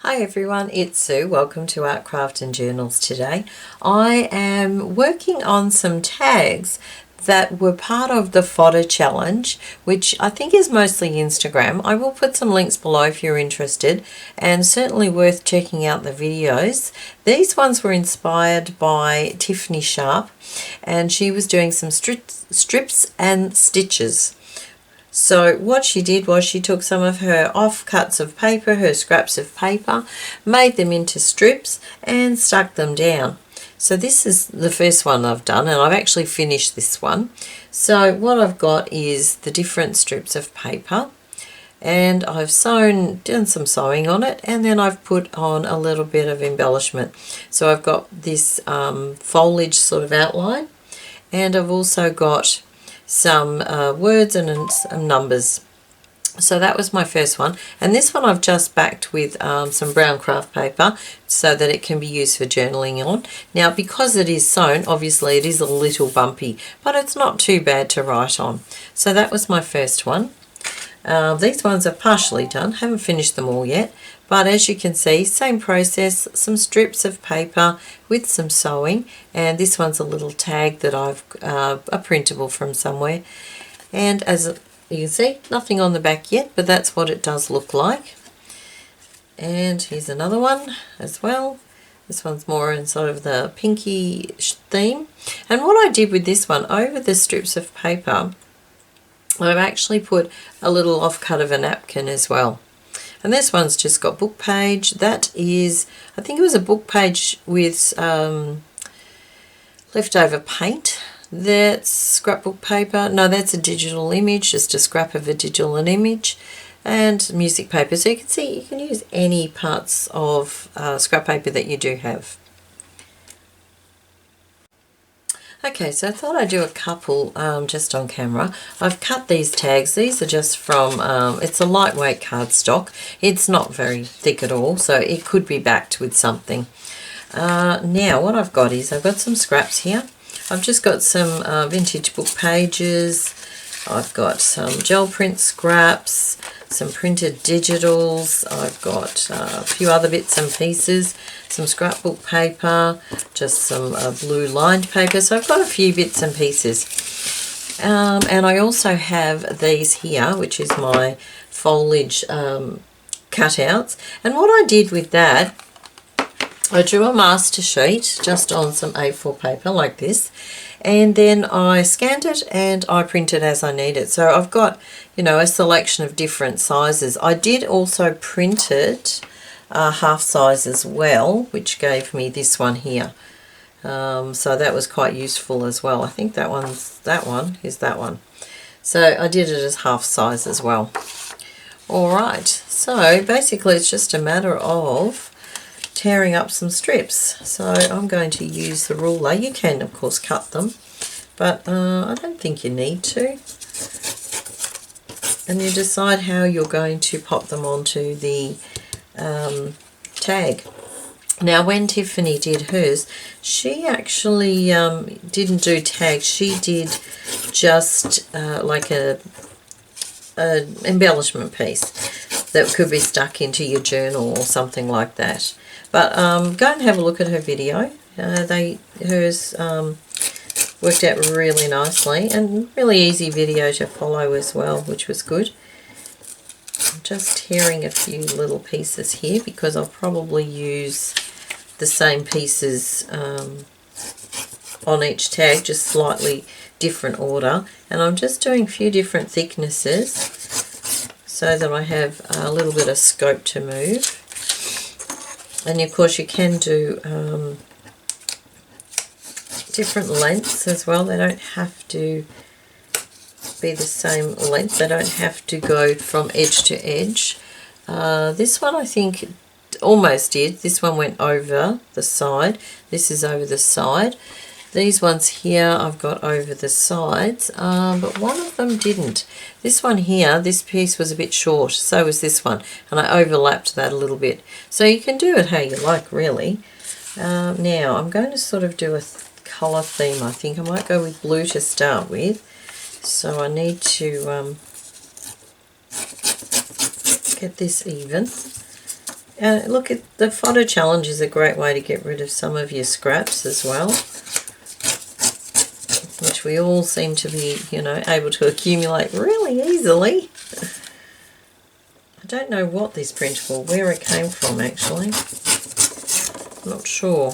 Hi everyone, it's Sue. Welcome to Art, Craft and Journals today. I am working on some tags that were part of the Fodder challenge, which I think is mostly Instagram. I will put some links below if you're interested, and certainly worth checking out the videos. These ones were inspired by Tiffany Sharpe, and she was doing some strips and stitches. So what she did was she took some of her offcuts of paper, her scraps of paper, made them into strips and stuck them down. So this is the first one I've done, and I've actually finished this one. So what I've got is the different strips of paper, and I've done some sewing on it, and then I've put on a little bit of embellishment. So I've got this foliage sort of outline, and I've also got some words and some numbers. So that was my first one, and this one I've just backed with some brown craft paper so that it can be used for journaling on. Now because it is sewn, obviously it is a little bumpy, but it's not too bad to write on. So that was my first one. These ones are partially done, haven't finished them all yet, but as you can see, same process, some strips of paper with some sewing, and this one's a little tag that I've a printable from somewhere, and as you can see, nothing on the back yet, but that's what it does look like. And here's another one as well. This one's more in sort of the pinky theme, and what I did with this one, over the strips of paper I've actually put a little offcut of a napkin as well. And this one's just got book page. That is, I think it was a book page with leftover paint. That's scrapbook paper. No, that's a digital image, just a scrap of a digital image, and music paper. So you can see you can use any parts of scrap paper that you do have. Okay, so I thought I'd do a couple just on camera. I've cut these tags. These are just from, it's a lightweight cardstock. It's not very thick at all, so it could be backed with something. Now what I've got is I've got some scraps here. I've just got some vintage book pages. I've got some gel print scraps, some printed digitals. I've got a few other bits and pieces, some scrapbook paper, just some blue lined paper. So I've got a few bits and pieces. And I also have these here, which is my foliage cutouts. And what I did with that, I drew a master sheet just on some A4 paper like this, and then I scanned it and I printed as I need it. So I've got, you know, a selection of different sizes. I did also print it half size as well, which gave me this one here. So that was quite useful as well. I think that one is that one. So I did it as half size as well. Alright, so basically it's just a matter of tearing up some strips. So I'm going to use the ruler. You can of course cut them, but I don't think you need to. And you decide how you're going to pop them onto the tag. Now when Tiffany did hers, she actually didn't do tags. She did just like an embellishment piece that could be stuck into your journal or something like that. But go and have a look at her video. Hers worked out really nicely, and really easy video to follow as well, which was good. I'm just tearing a few little pieces here because I'll probably use the same pieces on each tag, just slightly different order. And I'm just doing a few different thicknesses so that I have a little bit of scope to move. And of course you can do different lengths as well. They don't have to be the same length. They don't have to go from edge to edge. This one I think almost did. This one went over the side. This is over the side. These ones here I've got over the sides, but one of them didn't. This one here, this piece was a bit short, so was this one, and I overlapped that a little bit. So you can do it how you like, really. Now I'm going to sort of do a colour theme. I think I might go with blue to start with. So I need to get this even. Look, at the Fodder Challenge is a great way to get rid of some of your scraps as well, which we all seem to be, you know, able to accumulate really easily. I don't know what this printable, where it came from actually. Not sure.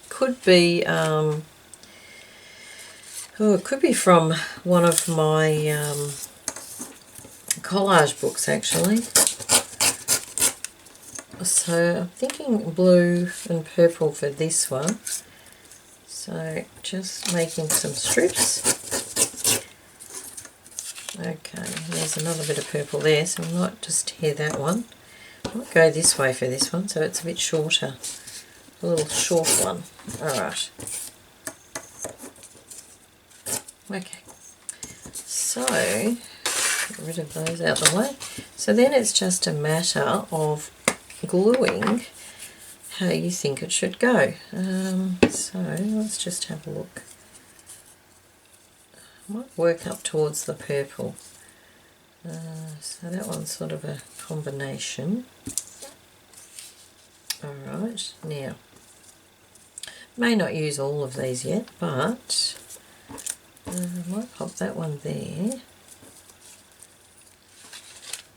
Could be, oh, it could be from one of my collage books actually. So I'm thinking blue and purple for this one. So just making some strips. Okay, there's another bit of purple there, so I might just tear that one. I might go this way for this one, so it's a bit shorter. A little short one. Alright. Okay. So, get rid of those out of the way. So then it's just a matter of gluing how you think it should go. So let's just have a look. I might work up towards the purple. So that one's sort of a combination. Alright, now, may not use all of these yet, but I might pop that one there.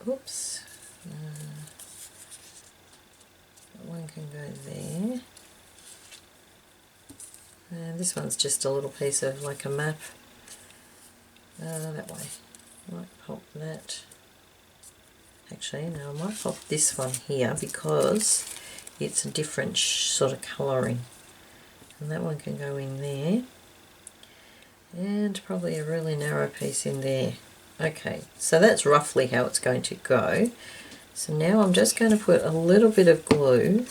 Oops. That one can go there. And this one's just a little piece of like a map. That way. Might pop that. Actually, no, I might pop this one here because it's a different sort of colouring. And that one can go in there. And probably a really narrow piece in there. Okay, so that's roughly how it's going to go. So now I'm just going to put a little bit of glue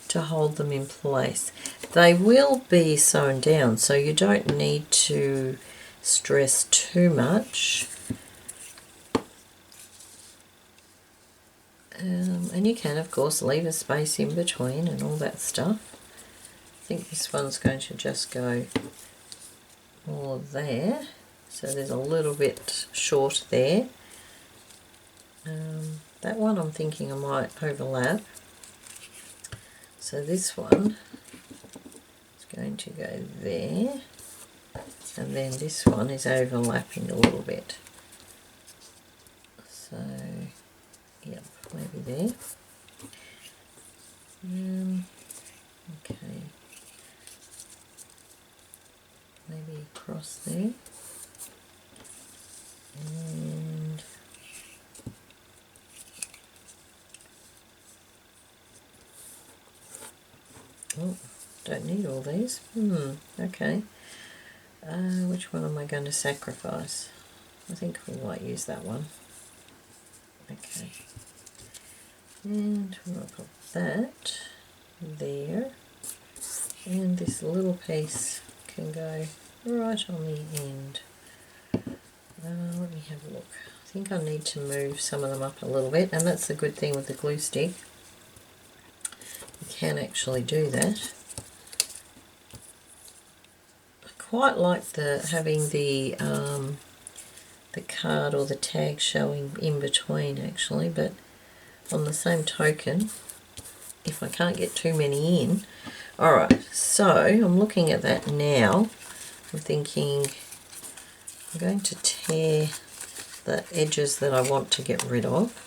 to hold them in place. They will be sewn down, so you don't need to stress too much. And you can, of course, leave a space in between and all that stuff. I think this one's going to just go more there. So there's a little bit short there. That one I'm thinking I might overlap. So this one is going to go there. And then this one is overlapping a little bit. So, yep, maybe there. Okay. Maybe across there. And oh, don't need all these. Okay. Which one am I going to sacrifice? I think we might use that one. Okay. And we'll put that there. And this little piece can go right on the end. Let me have a look. I think I need to move some of them up a little bit, and that's the good thing with the glue stick. You can actually do that. I quite like having the card or the tag showing in between actually, but on the same token, if I can't get too many in. Alright, so I'm looking at that now. I'm thinking I'm going to tear the edges that I want to get rid of.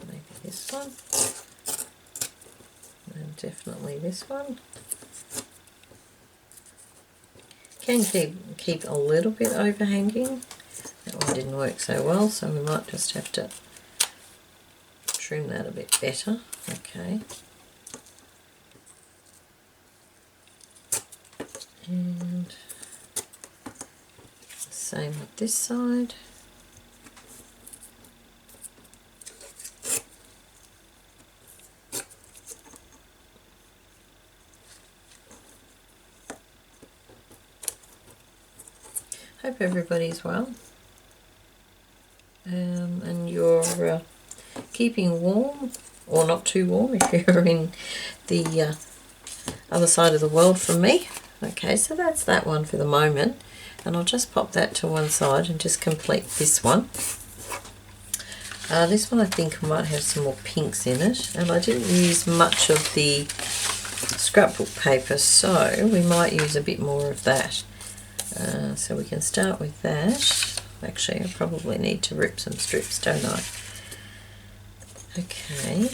Maybe this one. And definitely this one. Can keep a little bit overhanging. That one didn't work so well, so we might just have to trim that a bit better. Okay. And same with this side. Hope everybody's well. And you're keeping warm, or not too warm if you're in the other side of the world from me. Okay, so that's that one for the moment, and I'll just pop that to one side and just complete this one. This one I think might have some more pinks in it, and I didn't use much of the scrapbook paper, so we might use a bit more of that. So we can start with that. Actually, I probably need to rip some strips, don't I? Okay.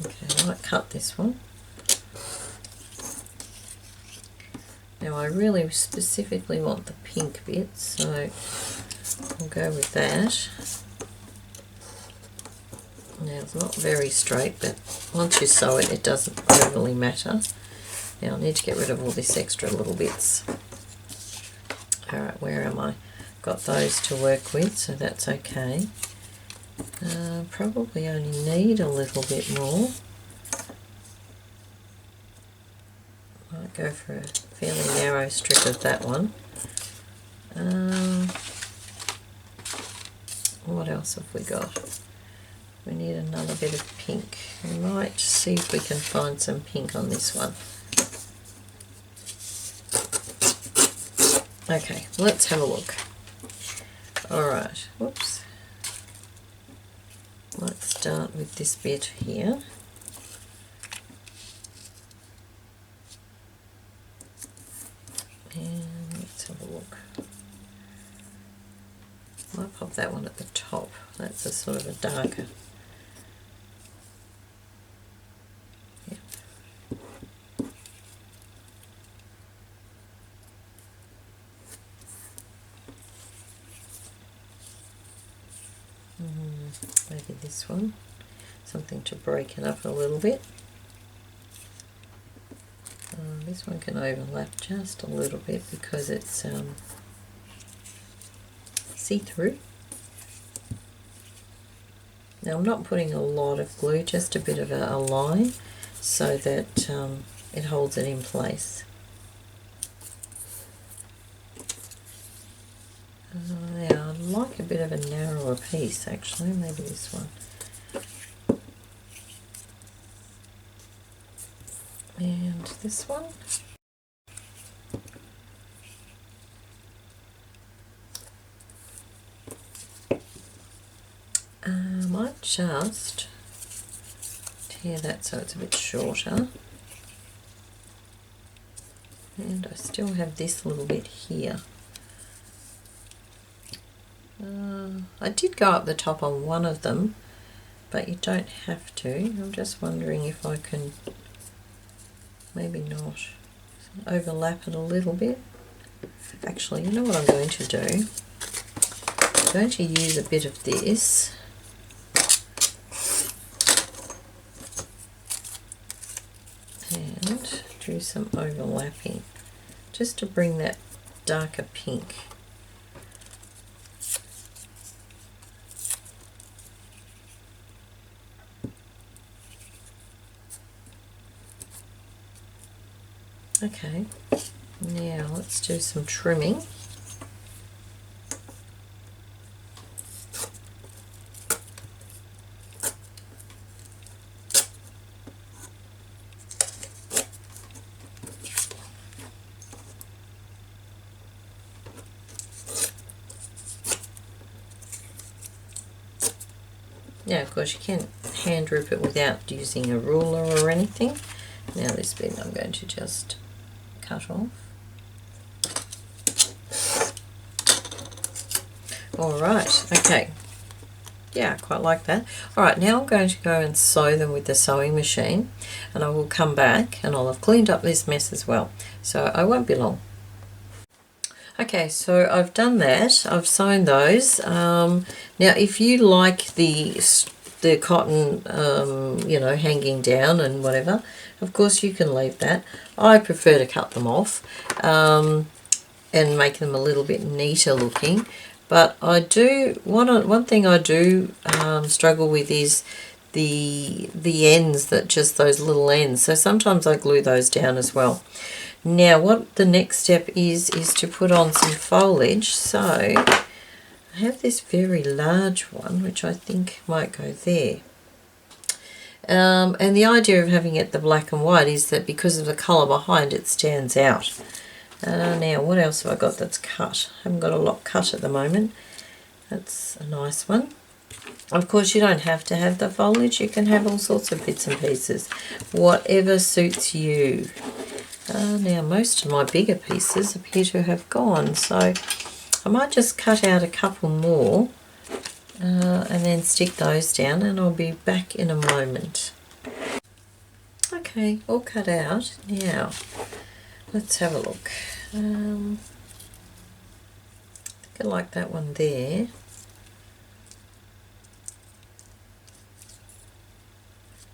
Okay, I might cut this one. Now I really specifically want the pink bit, so I'll go with that. Now it's not very straight, but once you sew it, it doesn't overly matter. Now I need to get rid of all this extra little bits. Alright, where am I? Got those to work with, so that's okay. Probably only need a little bit more. Might go for a fairly narrow strip of that one. What else have we got? We need another bit of pink. We might see if we can find some pink on this one. Okay, let's have a look. Alright, whoops. Let's start with this bit here. And let's have a look. Might pop that one at the top. That's a sort of a darker. Yep. Maybe this one. Something to break it up a little bit. This one can overlap just a little bit because it's see-through. Now I'm not putting a lot of glue, just a bit of a line so that it holds it in place. Yeah, I'd like a bit of a narrower piece actually, maybe this one. And this one. I might just tear that so it's a bit shorter. And I still have this little bit here. I did go up the top on one of them, but you don't have to. I'm just wondering if I can, maybe not, overlap it a little bit. Actually, you know what I'm going to do? I'm going to use a bit of this. And do some overlapping, just to bring that darker pink. Okay, now let's do some trimming. Now, of course, you can hand rip it without using a ruler or anything. Now this bit I'm going to just cut off. Alright, okay. Yeah, I quite like that. Alright, now I'm going to go and sew them with the sewing machine, and I will come back and I'll have cleaned up this mess as well. So I won't be long. Okay, so I've done that. I've sewn those. Now, if you like the cotton, you know, hanging down and whatever, of course you can leave that. I prefer to cut them off and make them a little bit neater looking. But I do, one thing I do struggle with is the ends, that just those little ends. So sometimes I glue those down as well. Now what the next step is to put on some foliage. So I have this very large one which I think might go there. And the idea of having it the black and white is that because of the colour behind it stands out. Now what else have I got that's cut? I haven't got a lot cut at the moment. That's a nice one. Of course you don't have to have the foliage, you can have all sorts of bits and pieces, whatever suits you. Now most of my bigger pieces appear to have gone, so I might just cut out a couple more and then stick those down, and I'll be back in a moment. Okay, all cut out. Now let's have a look. I think I like that one there.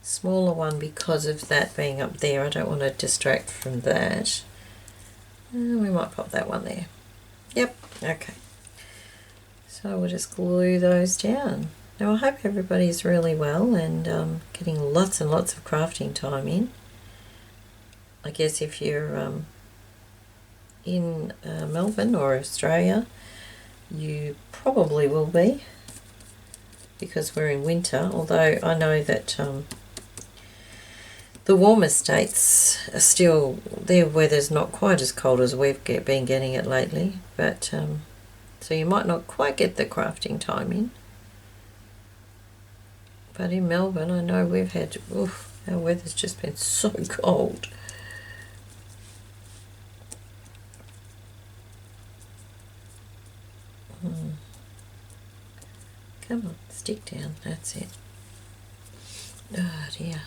Smaller one because of that being up there. I don't want to distract from that. We might pop that one there. Yep, okay. So we'll just glue those down. Now I hope everybody's really well and getting lots and lots of crafting time in. I guess if you're in Melbourne or Australia, you probably will be, because we're in winter, although I know that the warmer states are still, their weather's not quite as cold as we've been getting it lately, but so you might not quite get the crafting time in. But in Melbourne, I know we've had, oof, our weather's just been so cold. Come on, stick down, that's it. Oh dear.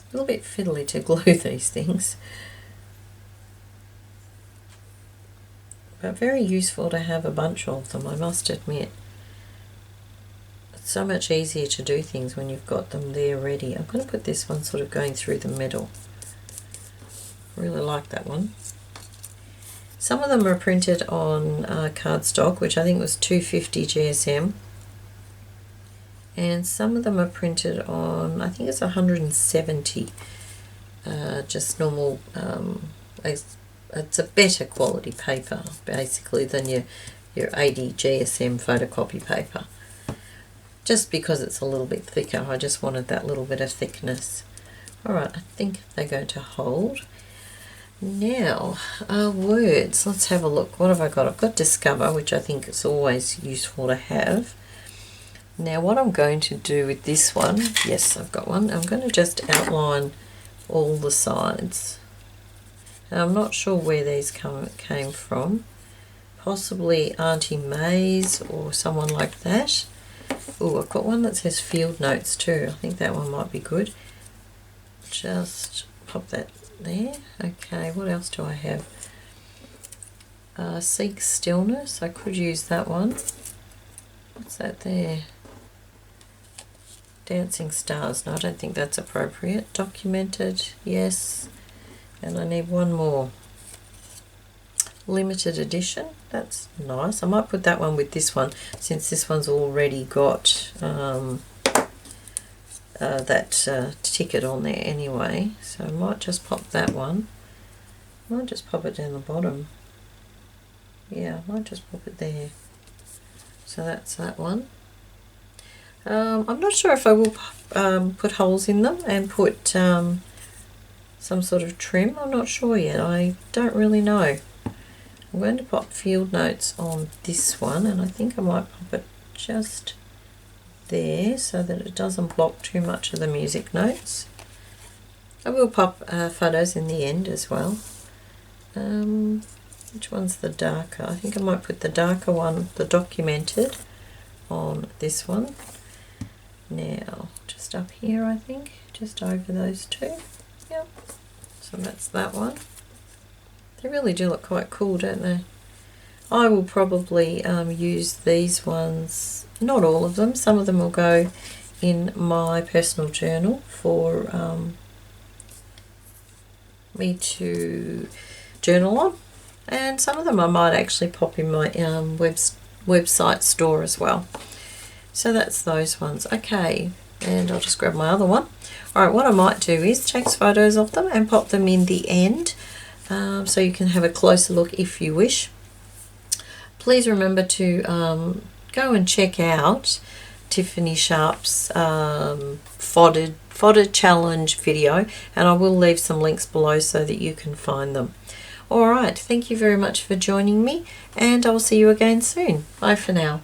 A little bit fiddly to glue these things, but very useful to have a bunch of them, I must admit. It's so much easier to do things when you've got them there ready. I'm going to put this one sort of going through the middle. I really like that one. Some of them are printed on cardstock, which I think was 250 GSM. And some of them are printed on, I think it's 170, just normal, it's a better quality paper basically than your 80 GSM photocopy paper. Just because it's a little bit thicker, I just wanted that little bit of thickness. Alright, I think they're going to hold. Now, words, let's have a look. What have I got? I've got Discover, which I think is always useful to have. Now what I'm going to do with this one, yes I've got one, I'm going to just outline all the sides. And I'm not sure where these came from. Possibly Auntie May's or someone like that. Oh, I've got one that says Field Notes too. I think that one might be good. Just pop that there. Okay, what else do I have? Seek Stillness, I could use that one. What's that there? Dancing Stars, no I don't think that's appropriate. Documented, yes. And I need one more. Limited Edition, that's nice. I might put that one with this one since this one's already got that ticket on there anyway. So I might just pop that one. I might just pop it down the bottom. Yeah, I might just pop it there. So that's that one. I'm not sure if I will put holes in them and put some sort of trim. I'm not sure yet. I don't really know. I'm going to pop Field Notes on this one, and I think I might pop it just there so that it doesn't block too much of the music notes. I will pop photos in the end as well. Which one's the darker? I think I might put the darker one, the Documented, on this one. Now, just up here I think, just over those two. Yep. So that's that one. They really do look quite cool, don't they? I will probably use these ones, not all of them, some of them will go in my personal journal for me to journal on. and some of them I might actually pop in my website store as well. So that's those ones. Okay, and I'll just grab my other one. Alright, what I might do is take photos of them and pop them in the end, so you can have a closer look if you wish. Please remember to go and check out Tiffany Sharpe's Fodder Challenge video, and I will leave some links below so that you can find them. Alright, thank you very much for joining me, and I'll see you again soon. Bye for now.